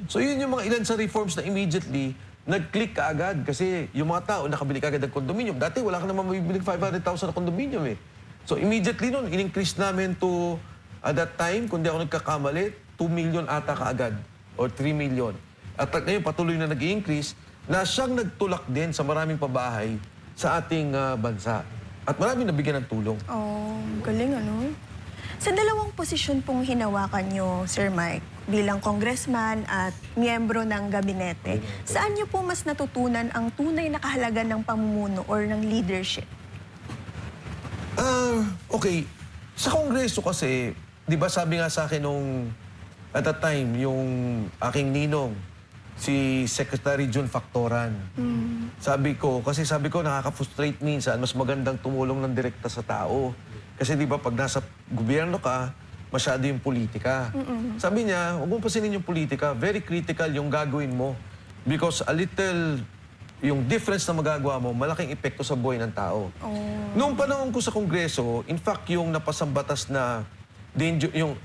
So yun yung mga ilan sa reforms na immediately nag-click ka agad kasi yung mga tao nakabili ka agad ng condominium. Dati wala ka naman mabibiling 500,000 na condominium eh. So immediately nun, in-increase namin to, at that time, kung di ako nagkakamali, 2 million ata kaagad or 3 million. At ngayon patuloy na nag-i-increase na siyang nagtulak din sa maraming pabahay sa ating bansa. At maraming nabigyan ng tulong. Oh, galing ano? Sa dalawang posisyon pong hinawakan nyo, Sir Mike, bilang congressman at miyembro ng gabinete, saan nyo po mas natutunan ang tunay na kahalagan ng pamumuno or ng leadership? Okay. Sa Kongreso kasi, di ba sabi nga sa akin nung at that time, yung aking ninong, si Secretary Jun Factoran. Sabi ko nakaka-frustrate minsan, mas magandang tumulong ng direkta sa tao. Kasi di ba pag nasa gobyerno ka, masyado yung politika. Sabi niya, huwag mong pasinin yung politika, very critical yung gagawin mo. Because a little, yung difference na magagawa mo, malaking epekto sa buhay ng tao. Noong panahon ko sa Kongreso, in fact, yung napasang batas na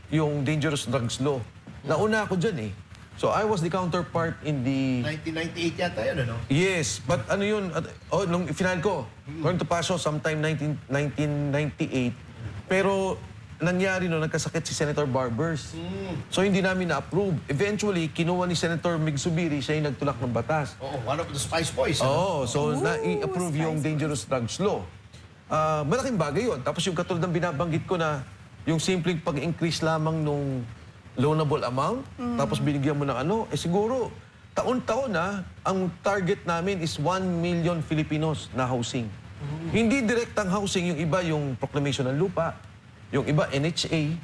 yung dangerous drugs law, nauna ako dyan eh. So I was the counterpart in the... 1998 yata yun, ano? Yes, but ano yun, nung final ko, going to Paso sometime 1998. Pero nangyari no, nagkasakit si Senator Barbers. So hindi namin na-approve. Eventually, kinuha ni Senator Mig Zubiri, siya yung nagtulak ng batas. Oo, one of the Spice Boys. ano? So na-i-approve yung dangerous drugs law. Malaking bagay yun. Tapos yung katulad ng binabanggit ko na yung simpleng pag-increase lamang nung loanable amount, tapos binigyan mo ng siguro, taon-taon ang target namin is 1 million Filipinos na housing. Hindi direktang housing, yung iba yung proclamation ng lupa, yung iba NHA,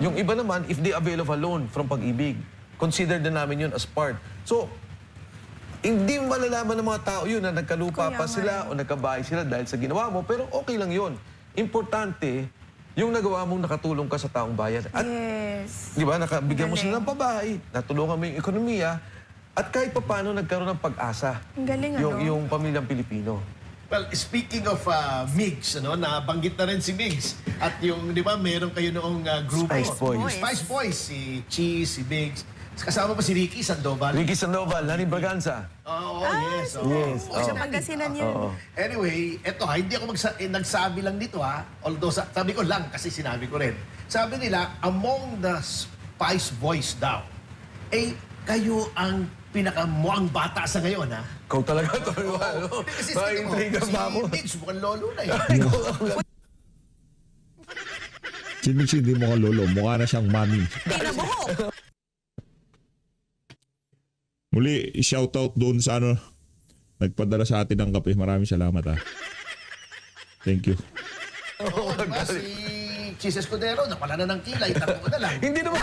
yung iba naman if they avail of a loan from Pag-ibig. Consider din namin yun as part. So, hindi malalaman ng mga tao yun na nagkalupa Kaya pa nga sila o nagkabahay sila dahil sa ginawa mo, pero okay lang yun. Importante, yung nagawa mong nakatulong ka sa taong bayan. At Yes. di ba, nakabigyan mo Galing. sila ng pabahay, natulungan mo yung ekonomiya, at kahit paano nagkaroon ng pag-asa Ang galing, yung pamilyang Pilipino. Well, speaking of Migs, nabanggit na rin si Migs. At yung, di ba, meron kayo noong grupo. Spice Boys. Yung Spice Boys, si Cheese, si Migs. Kasama pa si Ricky Sandoval. Ricky Sandoval, Lani Braganza. Oo, yes. oo. Yes, Oo, Sa siya Pangasinan yun. Oo. Anyway, eto hindi ako nagsabi lang dito Although sabi ko lang kasi sinabi ko rin. Sabi nila, among the Spice Boys daw, kayo ang pinakamuang bata sa ngayon Ikaw talaga, Toro. Ano? Kasi Na-intriga ba ako? si Migs mukhang lolo na Si Mitch hindi mo lolo, mukha na siyang mami. Pinabuhok. Muli, shoutout doon sa nagpadala sa atin ng kape. Maraming salamat Thank you. Oo, diba? Si Cheese Escudero, napala na ng kilay, takbo na lang. Hindi naman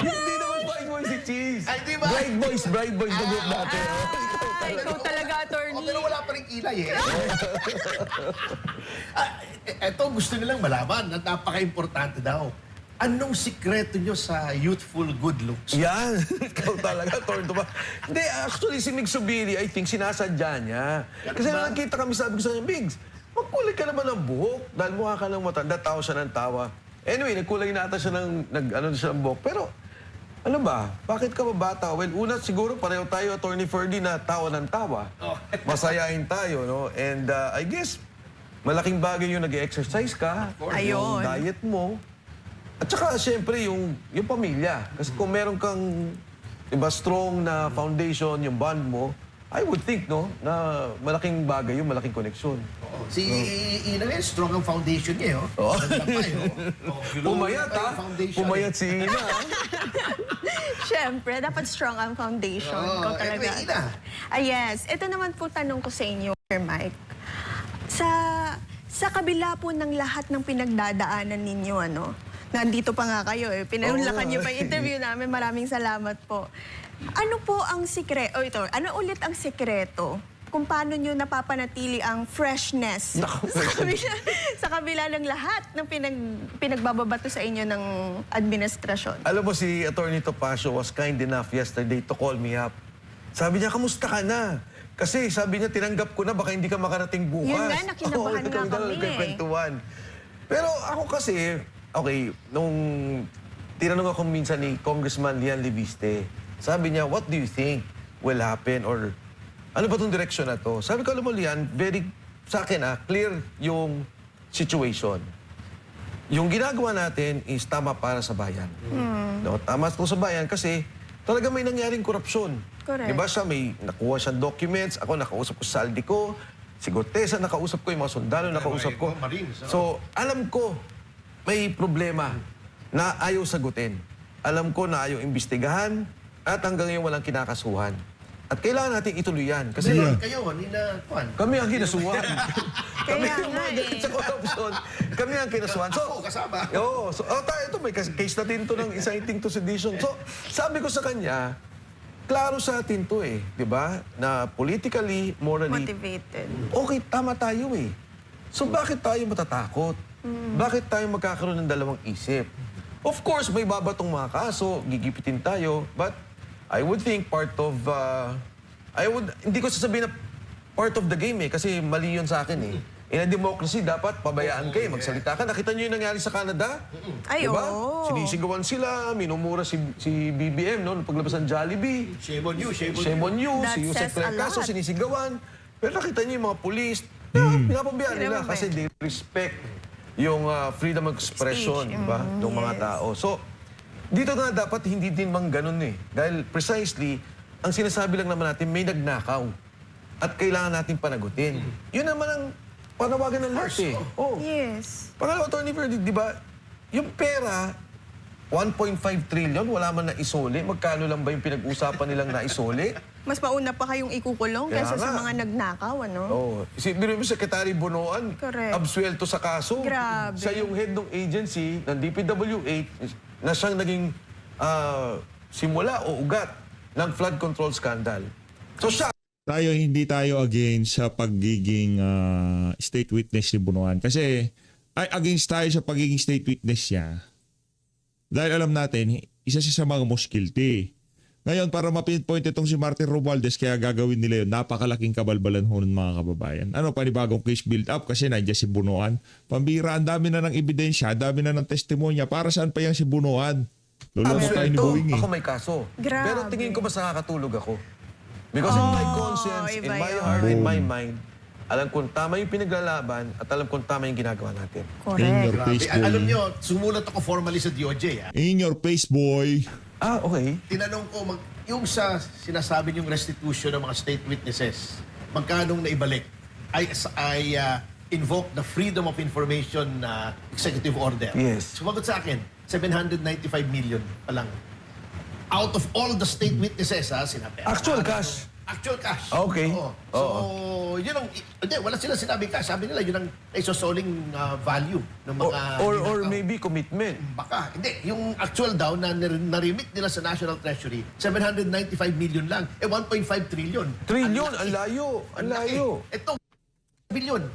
Hindi naman Bright Boys si Cheese. Ay, di ba? Bright Boys na group natin. Ay, ikaw talaga, attorney. Pero wala pa rin kilay Eto, gusto nilang malaman at napaka-importante daw. Anong sikreto nyo sa youthful good looks? Yan. Ikaw talaga, Torto ba? Hindi, actually, si Migs Subiri, I think, sinasadya niya. Kasi ba? nakikita kami, sabi ko sa kanya, Migs, magkulay ka naman ng buhok. Dahil mukha ka ng matanda, tawa siya ng tawa. Anyway, nagkulay na ata siya siya ng buhok. Pero, ano ba? Bakit ka ba bata? Well, una, siguro pareho tayo, Attorney Ferdy, na tawa ng tawa. Oh. Masayahin tayo, no? And I guess, malaking bagay yung nag-exercise ka. Yung Ayun. diet mo. At saka, siyempre, yung pamilya. Kasi kung meron kang, diba, strong na foundation, yung bond mo, I would think, no, na malaking bagay yung malaking koneksyon. Si Ina rin, strong ang foundation niya, Oo. Pumayat, Pumayat, ha? Pumayat si Ina, ha? Siyempre, dapat strong ang foundation. Oo, Ikaw talaga. anyway, Ina. Yes. Ito naman po tanong ko sa inyo, Sir Mike. Sa kabila po ng lahat ng pinagdadaanan ninyo, nandito pa nga kayo pinahulakan niyo pa yung interview namin. Maraming salamat po. Ano po ang sikreto? Ano ulit ang sikreto kung paano nyo napapanatili ang freshness sa kabila ng lahat ng pinagbababato sa inyo ng administrasyon? Alam mo, si Attorney Topacio was kind enough yesterday to call me up. Sabi niya, kamusta ka na? Kasi sabi niya, tinanggap ko na, baka hindi ka makarating bukas. Yun nga, nakinabahan nga kami. Nagkakwentuhan. Pero ako kasi, okay, nung tinanong ako minsan ni Congressman Lian Libiste, sabi niya, what do you think will happen? Or ano ba itong direksyon na to? Sabi ko, alam mo, Lian, sa akin clear yung situation. Yung ginagawa natin is tama para sa bayan. No, tama ito sa bayan kasi talaga may nangyaring korupsyon. Correct. Diba siya, may nakuha siyang documents, ako nakausap ko sa saldi ko, si Gotesa nakausap ko, yung mga sundalo nakausap ko. Marines, So, alam ko, may problema na ayaw sagutin. Alam ko na ayaw imbestigahan at hanggang ngayon walang kinakasuhan. At kailangan natin ituloy yan. Kasi Kayo, Nina Juan. kami ang kinasuhan. kami Kaya ang nga mga galit sa korupsyon. Kami ang kinasuhan. Ako, kasama. Oo. So, ito, may case natin to ng inciting to sedition. So, sabi ko sa kanya, klaro sa atin to di ba? Na politically, morally, Motivated. okay, tama tayo So, bakit tayo matatakot? Bakit tayo magkakaroon ng dalawang isip? Of course, may babatong mga kaso, gigipitin tayo, but I would think part of, hindi ko sasabihin na part of the game kasi mali yun sa akin In a democracy, dapat pabayaan kayo, magsalita ka. Nakita niyo yung nangyari sa Canada? Ay, Diba? oo. Sinisigawan sila, minumura si BBM, no? Nung paglabas ng Jollibee. Shame on you, shame on Shame on you, That si Yusek says a Clercaso, lot. sinisigawan. Pero nakita niyo yung mga police, pinapabayaan nila Pinapabayaan. kasi they respect yung freedom of expression, Speech. diba? Ng mga Yes. tao. So, dito nga dapat hindi din mang ganun Dahil precisely, ang sinasabi lang naman natin, may nagnakaw. At kailangan natin panagutin. Yun naman ang panawagan ng lahat Oh. Yes. Pangalawa, Attorney Ferdy, di ba, yung pera, 1.5 trillion, wala man na isole. Magkano lang ba yung pinag-usapan nilang na isole? Mas mauna pa kayong ikukulong Kaya kaysa sa nga. mga nagnakaw, ano? Oh, si Biro mo Secretary Bonoan, Correct. absuelto sa kaso. Grabe. Siya yung head ng agency ng DPWH na siyang naging simula o ugat ng flood control scandal. So siya Hindi tayo against sa pagiging state witness ni Bunuan. Kasi against tayo sa pagiging state witness niya. Dahil alam natin, isa siya sa mga most guilty. Ngayon, para mapinpoint itong si Martin Romualdez, kaya gagawin nila yun, napakalaking kabalbalan ho ng mga kababayan. Ano, panibagong case build up kasi nandiyan si Bunuan. Pambira, ang dami na ng ebidensya, ang dami na ng testimonya. Para saan pa yan si Bunuan? Lulunod tayo ni absuelto. Boeing eh. Ako may kaso. Grabe. Pero tingin ko mas nakakatulog ako. Because in my conscience, in iba my yun. heart, in my mind, alam kong tama yung pinaglalaban at alam kong tama yung ginagawa natin. In Correct. your Grabe. face, boy. Alam nyo, sumulat ako formally sa DOJ. In your face, boy. Ah, okay. Tinanong ko, yung sa sinasabi yung restitution ng mga state witnesses, magkanong naibalik? I invoke the Freedom of Information Executive Order. Yes. Sumagot sa akin, 795 million pa lang. Out of all the state witnesses, sinabi. Actual cash. Actual cash. Okay. Oo. So, yun ang, hindi, wala sila sinabing cash. Sabi nila, yun ang isosoling value ng mga... Or ninakaw. maybe commitment. Baka. Hindi. Yung actual daw na narimit nila sa National Treasury, 795 million lang. 1.5 trillion. Trillion, ang layo. Ang layo. Ito, billion.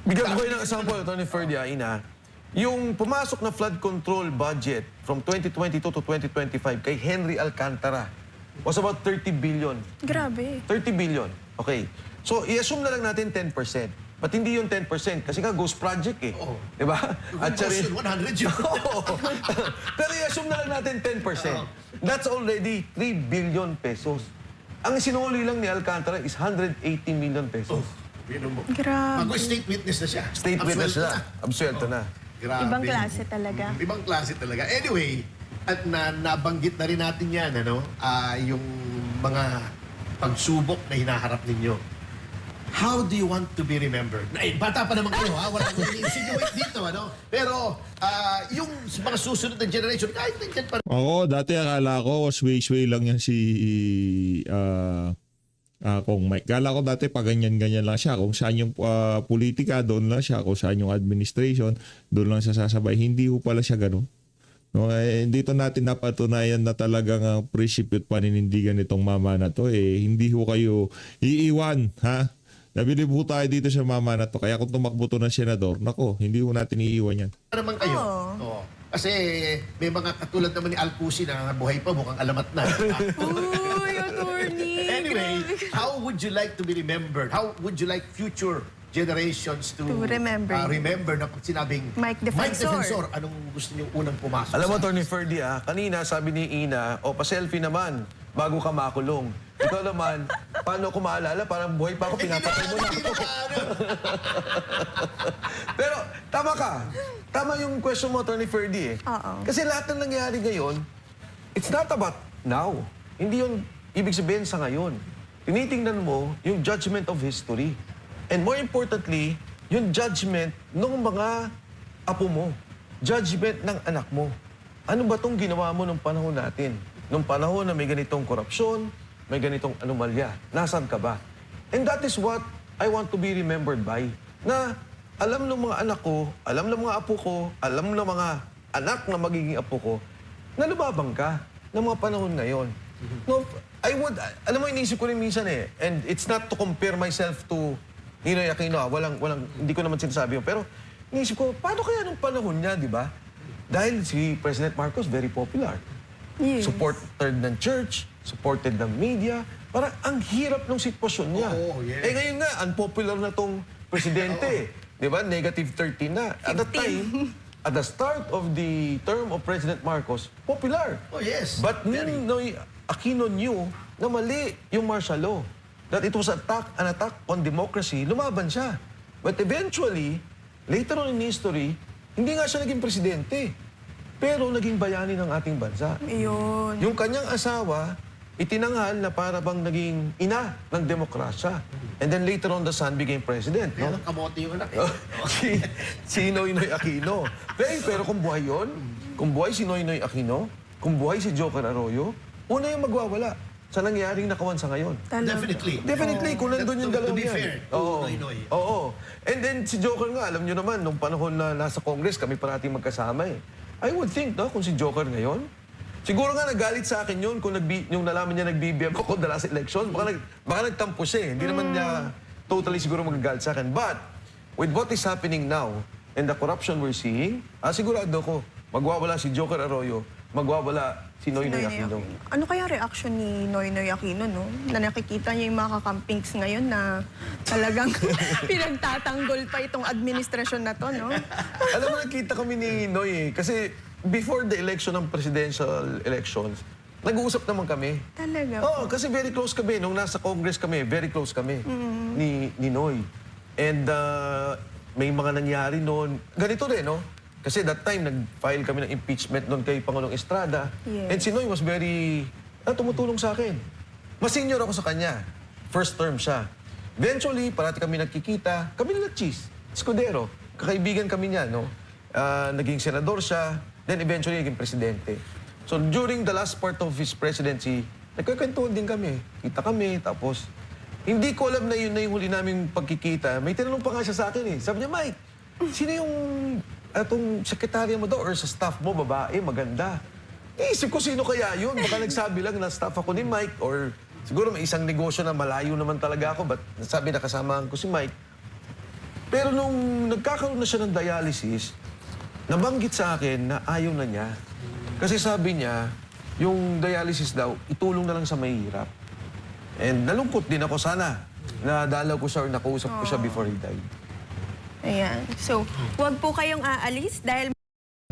Bigyan ko kayo ng example, Tony Ferdia, Ina. Yung pumasok na flood control budget from 2022 to 2025 kay Henry Alcantara was about 30 billion. Grabe. 30 billion. Okay. So, i-assume na lang natin 10%. But hindi yung 10% kasi nga ghost project eh. Oo. Diba? At siya rin- 100 yun. Oo. Pero i-assume na lang natin 10%. That's already 3 billion pesos. Ang sinuli lang ni Alcantara is 180 million pesos. Bino mo. Grabe. Bago state witness na siya. State witness Absuelto na. Absuelto na. Grabe. Ibang klase talaga. Ibang klase talaga. Anyway, at nabanggit na rin natin yan, yung mga pagsubok na hinaharap ninyo. How do you want to be remembered? Bata pa naman kayo, wala akong insinuate dito, Pero, yung mga susunod na generation, kahit nandiyan pa Ako, dati akala ko, sway-sway lang yan si Kong Mike. Kala ko dati pa ganyan-ganyan lang siya. Kung saan yung politika, doon lang siya. Kung saan yung administration, doon lang siya sasabay. Hindi ko pala siya ganun. No, dito natin napatunayan na talagang appreciate paninindigan nitong mama na to. Hindi ko kayo iiwan, ha? Nabilib ho tayo dito sa mama na to. Kaya kung tumakbo to ng senador, nako, hindi ho natin iiwan yan. naman kayo. Oo. Oo. Kasi may mga katulad naman ni Alcusi na buhay pa, mukhang alamat na. Uy, attorney. Anyway, Grabe. how would you like to be remembered? How would you like future generations to remember you. remember na pag sinabing Mike Defensor. anong gusto niyo unang pumasok? Alam mo, sa- Tony Ferdia, kanina sabi ni Ina, pa-selfie naman bago ka makulong. Ikaw naman, paano ko maalala? Parang buhay pa ako, pinapatay mo na ako. Pero tama ka. Tama yung question mo, Tony Ferdi. Oo. Kasi lahat ng nangyayari ngayon, it's not about now. Hindi yun ibig sabihin sa ngayon. Tinitingnan mo yung judgment of history. And more importantly, yung judgment ng mga apo mo. Judgment ng anak mo. Ano ba itong ginawa mo nung panahon natin? Nung panahon na may ganitong korupsyon, may ganitong anomalya. Nasaan ka ba? And that is what I want to be remembered by. Na alam ng mga anak ko, alam ng mga apo ko, alam ng mga anak na magiging apo ko, na lumabang ka ng mga panahon ngayon. No, alam mo, iniisip ko rin minsan and it's not to compare myself to Ninoy Aquino, hindi ko naman sinasabi yun. Pero iniisip ko, paano kaya nung panahon niya, di ba? Dahil si President Marcos, very popular. Yes. Supported ng church, supported ng media. Parang ang hirap ng sitwasyon niya. Oo, yes. Ngayon nga, unpopular na tong presidente. Di ba? Negative 13 na. At the time, at the start of the term of President Marcos, popular. Oh, yes. But Very. Ninoy Aquino knew na mali yung martial law. That it was an attack on democracy. Lumaban siya. But eventually, later on in history, hindi nga siya naging presidente. Pero naging bayani ng ating bansa. Ayun. Yung kanyang asawa, itinanghal na para bang naging ina ng demokrasya. And then later on, the son became president. Kaya No? kamote yung anak si Noynoy Aquino. Pero kung buhay yun, kung buhay si Noynoy Aquino, kung buhay si Joker Arroyo, una yung magwawala sa nangyaring nakawan sa ngayon. Talaga. Definitely, kung nandun yung To dalawang be yan. fair to Noynoy. Oo. And then si Joker nga, alam nyo naman, nung panahon na nasa Congress, kami parating magkasama eh. I would think, no, kung si Joker ngayon, siguro nga nagalit sa akin yun kung yung nalaman niya nag-BBM ako the last election. Baka nagtampo siya eh. Hindi naman niya totally siguro magagalit sa akin. But, with what is happening now and the corruption we're seeing, sigurado ko, magwawala si Joker Arroyo, magwawala si Noynoy Aquino. Ano kaya reaction ni Noynoy Aquino, no? Na nakikita niya yung mga kakampings ngayon na talagang pinagtatanggol pa itong administrasyon na to, no? Alam mo, nakita kami ni Noy eh. Kasi before the election ng presidential elections, nag-uusap naman kami. Talaga. Oo, kasi very close kami. Nung nasa Congress kami, very close kami ni Noy. And may mga nangyari noon. Ganito rin, no? Kasi that time, nag-file kami ng impeachment noon kay Pangulong Estrada. Yes. And si Noy was very, tumutulong sa akin. Mas senior ako sa kanya. First term siya. Eventually, parati kami nagkikita. Kami nila Cheese, Escudero. Kakaibigan kami niya, no? Naging senador siya. Then eventually, naging presidente. So during the last part of his presidency, nagkakwentuhan din kami. Kita kami, tapos hindi ko alam na yun na yung huli naming pagkikita. May tinanong pa nga siya sa akin eh. Sabi niya, Mike, sino yung atong sekretarya mo daw or sa staff mo, babae, maganda? Isip ko sino kaya yun. Baka nagsabi lang na staff ako ni Mike or siguro may isang negosyo na malayo naman talaga ako but sabi na kasamahan ko si Mike. Pero nung nagkakaroon na siya ng dialysis, nabanggit sa akin na ayaw na niya. Kasi sabi niya, yung dialysis daw, itulong na lang sa mahihirap. And nalungkot din ako sana. Nadalaw ko siya or nakausap ko siya before he died. Ayan. So, huwag po kayong aalis dahil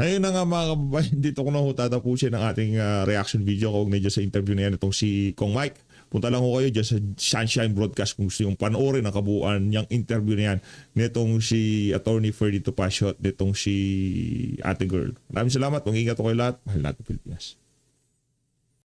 Ayun na nga mga kababayan, dito ko na ho tatapusin ang ating reaction video kaugnay dyan sa interview na yan itong si Kong Mike. Punta lang ho kayo dyan sa Sunshine Broadcast kung gusto yung panoorin ang kabuuan niyang interview na yan nitong si Attorney Ferdy Topacio at nitong si Ate Girl. Maraming salamat. Mag-ingat ko kayo lahat. Mahal natin Pilipinas.